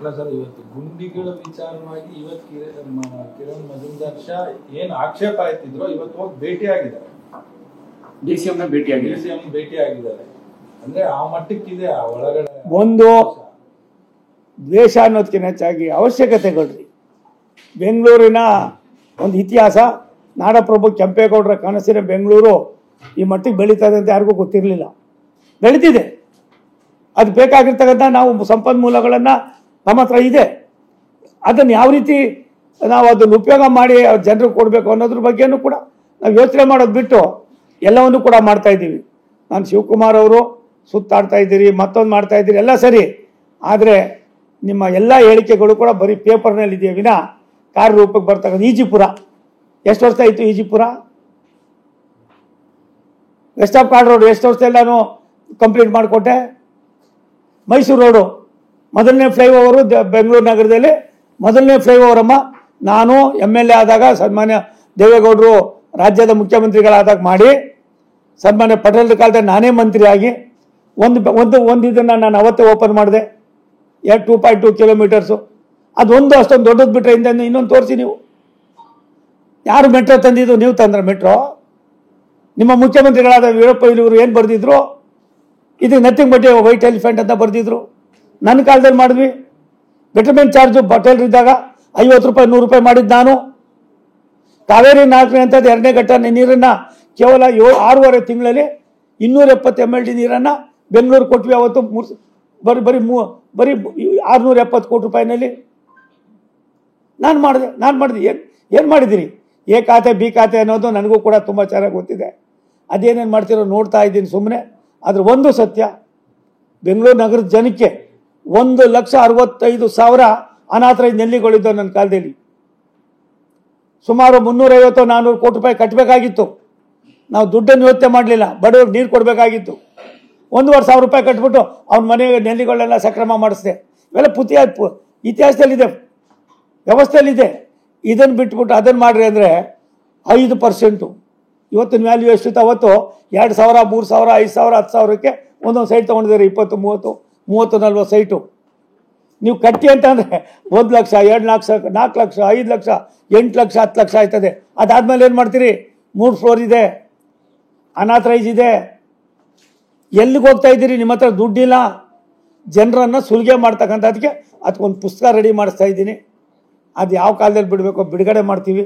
ಅಲ್ಲ ಸರ್, ಇವತ್ತು ಗುಂಡಿಗಳ ವಿಚಾರವಾಗಿ ಇವತ್ತು ಕಿರಣ್ ಮಜುಮ್ದಾರ್ ಶಾ ಏನು ಆಕ್ಷೇಪ ಆಯ್ತಿದ್ರು ಇವತ್ತು ಹೋಗಿ ಭೇಟಿಯಾಗಿದ್ದಾರೆ, ಡಿಸಿಎಂ ಭೇಟಿಯಾಗಿದ್ದಾರೆ. ಅಂದ್ರೆ ಆ ಮಟ್ಟಕ್ಕಿದೆ ಆ ಒಳಗಡೆ ಒಂದು ದ್ವೇಷ ಅನ್ನೋದಕ್ಕಿಂತ ಹೆಚ್ಚಾಗಿ ಅವಶ್ಯಕತೆಗಳ್ರಿ. ಬೆಂಗಳೂರಿನ ಒಂದು ಇತಿಹಾಸ, ನಾಡಪ್ರಭು ಕೆಂಪೇಗೌಡರ ಕನಸಿನ ಬೆಂಗಳೂರು ಈ ಮಟ್ಟಿಗೆ ಬೆಳೀತದೆ ಅಂತ ಯಾರಿಗೂ ಗೊತ್ತಿರಲಿಲ್ಲ. ಬೆಳೀತಿದೆ. ಅದು ಬೇಕಾಗಿರ್ತಕ್ಕಂಥ ನಾವು ಸಂಪನ್ಮೂಲಗಳನ್ನು ನಮ್ಮ ಹತ್ರ ಇದೆ. ಅದನ್ನು ಯಾವ ರೀತಿ ನಾವು ಅದನ್ನು ಉಪಯೋಗ ಮಾಡಿ ಜನರಿಗೆ ಕೊಡಬೇಕು ಅನ್ನೋದ್ರ ಬಗ್ಗೆನೂ ಕೂಡ ನಾವು ಯೋಚನೆ ಮಾಡೋದು ಬಿಟ್ಟು ಎಲ್ಲವನ್ನೂ ಕೂಡ ಮಾಡ್ತಾಯಿದ್ದೀವಿ. ನಾನು ಶಿವಕುಮಾರ್ ಅವರು ಸುತ್ತಾಡ್ತಾ ಇದ್ದೀರಿ, ಮತ್ತೊಂದು ಮಾಡ್ತಾ ಇದ್ದೀರಿ, ಎಲ್ಲ ಸರಿ. ಆದರೆ ನಿಮ್ಮ ಎಲ್ಲ ಹೇಳಿಕೆಗಳು ಕೂಡ ಬರೀ ಪೇಪರ್ನಲ್ಲಿ ಇದೆಯೇ ವಿನ ಕಾರ್ಯರೂಪಕ್ಕೆ ಬರ್ತಕ್ಕಂಥ ಈಜಿಪುರ ಎಷ್ಟು ವರ್ಷ ಆಯಿತು? Ejipura west of chord road ಎಷ್ಟು ವರ್ಷ ನಾನು ಕಂಪ್ಲೀಟ್ ಮಾಡಿಕೊಟ್ಟೆ. ಮೈಸೂರು ರೋಡು ಮೊದಲನೇ ಫ್ಲೈಓವರು ಬೆಂಗಳೂರು ನಗರದಲ್ಲಿ ಮೊದಲನೇ ಫ್ಲೈಓವರ್ ಅಮ್ಮ. ನಾನು MLA ಆದಾಗ ಸನ್ಮಾನ್ಯ ದೇವೇಗೌಡರು ರಾಜ್ಯದ ಮುಖ್ಯಮಂತ್ರಿಗಳಾದಾಗ ಮಾಡಿ, ಸನ್ಮಾನ್ಯ ಪಟೇಲ್ ಕಾಲದಲ್ಲಿ ನಾನೇ ಮಂತ್ರಿ ಆಗಿ ಒಂದು ಇದನ್ನು ನಾನು ಅವತ್ತೇ ಓಪನ್ ಮಾಡಿದೆ. 2.2 ಕಿಲೋಮೀಟರ್ಸು. ಅದೊಂದು ಅಷ್ಟೊಂದು ದೊಡ್ಡದು ಬಿಟ್ಟರೆ ಇನ್ನೊಂದು ತೋರಿಸಿ ನೀವು. ಯಾರು ಮೆಟ್ರೋ ತಂದಿದ್ದು? ನೀವು ತಂದ್ರೆ ಮೆಟ್ರೋ. ನಿಮ್ಮ ಮುಖ್ಯಮಂತ್ರಿಗಳಾದ ವೀರಪ್ಪ ಮೊಯ್ಲಿ ಏನು ಬರೆದಿದ್ರು? ಇದು ನಥಿಂಗ್ ಬಟ್ ವೈಟ್ ಎಲಿಫೆಂಟ್ ಅಂತ ಬರೆದಿದ್ರು. ನನ್ನ ಕಾಲದಲ್ಲಿ ಮಾಡಿದ್ವಿ. ಬೆಟರ್ಮೆಂಟ್ ಚಾರ್ಜು ಪಟೇಲ್ರಿದ್ದಾಗ 50 ರೂಪಾಯಿ 100 ರೂಪಾಯಿ ಮಾಡಿದ್ದು ನಾನು. ಕಾವೇರಿ 4ನೇ ಹಂತದ 2ನೇ ಘಟ್ಟ ನೀರನ್ನು ಕೇವಲ 6.5 ತಿಂಗಳಲ್ಲಿ 270 MLD ನೀರನ್ನು ಬೆಂಗಳೂರು ಕೊಟ್ವಿ. ಅವತ್ತು ಬರೀ 670 ಕೋಟಿ ರೂಪಾಯಿನಲ್ಲಿ ನಾನು ಮಾಡಿದೆ. ಏನು ಮಾಡಿದಿರಿ? ಎ ಖಾತೆ ಬಿ ಖಾತೆ ಅನ್ನೋದು ನನಗೂ ಕೂಡ ತುಂಬ ಚೆನ್ನಾಗಿ ಗೊತ್ತಿದೆ. ಅದೇನೇನು ಮಾಡ್ತಿರೋ ನೋಡ್ತಾ ಇದ್ದೀನಿ ಸುಮ್ಮನೆ. ಆದರೆ ಒಂದು ಸತ್ಯ, ಬೆಂಗಳೂರು ನಗರದ ಜನಕ್ಕೆ 1,65,000 ಅನಾಥರೈಸ್ ನೆಲ್ಲಿಗಳಿದ್ದವು ನನ್ನ ಕಾಲದಲ್ಲಿ. ಸುಮಾರು 350-400 ಕೋಟಿ ರೂಪಾಯಿ ಕಟ್ಟಬೇಕಾಗಿತ್ತು. ನಾವು ದುಡ್ಡನ್ನು ಯೋಚನೆ ಮಾಡಲಿಲ್ಲ. ಬಡವ್ರಿಗೆ ನೀರು ಕೊಡಬೇಕಾಗಿತ್ತು. 1,500 ರೂಪಾಯಿ ಕಟ್ಬಿಟ್ಟು ಅವ್ನ ಮನೆಗೆ ನೆಲ್ಲಿಗಳೆಲ್ಲ ಸಕ್ರಮ ಮಾಡಿಸಿದೆ. ಇವೆಲ್ಲ ಇತಿಹಾಸದಲ್ಲಿದೆ, ವ್ಯವಸ್ಥೆಯಲ್ಲಿದೆ. ಇದನ್ನು ಬಿಟ್ಬಿಟ್ಟು ಅದನ್ನು ಮಾಡಿರಿ ಅಂದರೆ 5%. ಇವತ್ತಿನ ವ್ಯಾಲ್ಯೂ ಎಷ್ಟಿತ್ತು? ಅವತ್ತು 2,000, 3,000, 5,000, 10,000ಕ್ಕೆ ಒಂದೊಂದು ಸೈಟ್ ತೊಗೊಂಡಿದ್ದಾರೆ. 20, 30, 40 ಸೈಟು. ನೀವು ಕಟ್ಟಿ ಅಂತಂದರೆ 1 ಲಕ್ಷ, 2 ಲಕ್ಷ, 4 ಲಕ್ಷ, 5 ಲಕ್ಷ, 8 ಲಕ್ಷ, 10 ಲಕ್ಷ ಆಯ್ತದೆ. ಅದಾದಮೇಲೆ ಏನು ಮಾಡ್ತೀರಿ? 3 ಫ್ಲೋರ್ ಇದೆ, ಅನಾಥರೈಸ್ ಇದೆ. ಎಲ್ಲಿಗೆ ಹೋಗ್ತಾ ಇದ್ದೀರಿ? ನಿಮ್ಮ ಹತ್ರ ದುಡ್ಡಿಲ್ಲ. ಜನರನ್ನು ಸುಲಿಗೆ ಮಾಡ್ತಕ್ಕಂಥದ್ದಕ್ಕೆ ಅದಕ್ಕೊಂದು ಪುಸ್ತಕ ರೆಡಿ ಮಾಡಿಸ್ತಾ ಇದ್ದೀನಿ. ಅದು ಯಾವ ಕಾಲದಲ್ಲಿ ಬಿಡಬೇಕು ಬಿಡುಗಡೆ ಮಾಡ್ತೀವಿ.